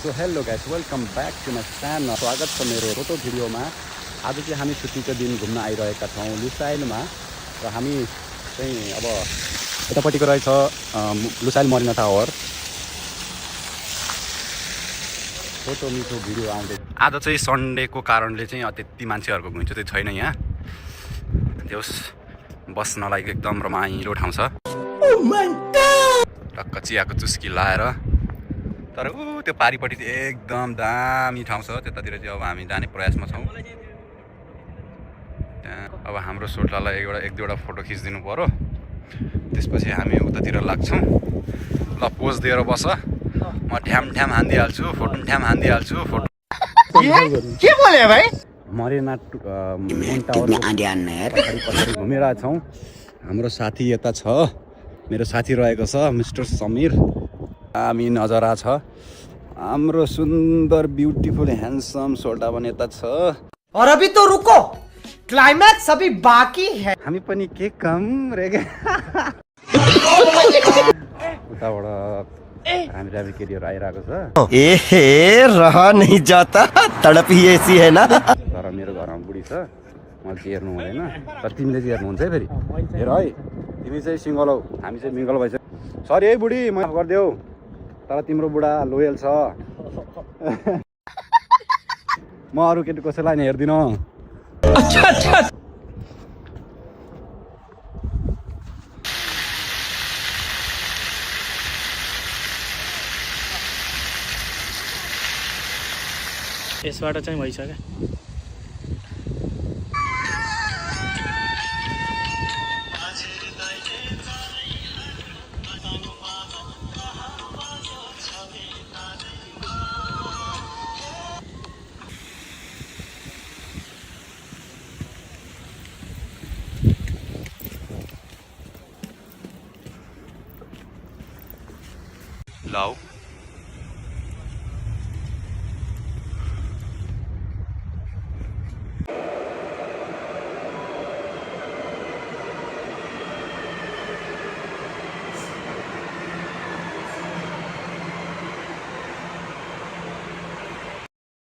So hello guys, welcome back to my channel. स्वागत छ मेरो फोटो भिडियोमा। आज चाहिँ हामी छुट्टीको दिन घुम्न आइरहेका छौँ लुसाइलमा। र हामी चाहिँ अब यतापट्टिको रहेछ लुसाइल मरिना टावर। फोटो मिठो भिडियो आउँदै। आज चाहिँ सन्डेको कारणले चाहिँ त्यति मान्छेहरूको घुइँचो चाहिँ छैन यहाँ। त्यस बस्नलाई एकदम रमाइलो ठाउँ छ। टक्क चियाको चुस्की लाएर। तर त्यो पारिपट्टि चाहिँ एकदम दामी ठाउँ छ। त्यतातिर चाहिँ अब हामी जाने प्रयासमा छौँ। त्यहाँ अब हाम्रो सोल्टालाई एक दुईवटा फोटो खिचिदिनु पऱ्यो। त्यसपछि हामी उतातिर लाग्छौँ। ल पोज दिएर बस, म ठ्याम हानिदिइहाल्छु, फोटो ठ्याम हानिदिइहाल्छु। फोटो के बोले भाइ? मरिना मेन टावर पछाडि घुमिरहेको छौँ। हाम्रो साथी यता छ, मेरो साथी रहेको छ मिस्टर समीर। दामी नजारा छ। हाम्रो सुन्दर ब्युटिफुल ह्यान्डसम सोल्टा पनि यता छ। और अभी तो रुको, क्लाइमैक्स अभी बाकी है। हामी पनि के कम रे उताबाट हामी केटीहरू आइरहेको छ। रहा नहीं जाता, तड़प ही ऐसी है ना। तर मेरो घरमा बुढी छ, मैले चाहिँ हेर्नु हुँदैन। तर तिमीले चाहिँ हेर्नुहुन्छ है फेरि। हेर है, तिमी चाहिँ सिङ्गल हौ, हामी चाहिँ मिङ्गल भइसक्यो। सरी है बुढी, माफ गरिदेऊ। तर तिम्रो बुढा लोयल छ। म अरू केटी कसैलाई नि हेर्दिनँ। अच्छा यसबाट चाहिँ भइसक्यो। ल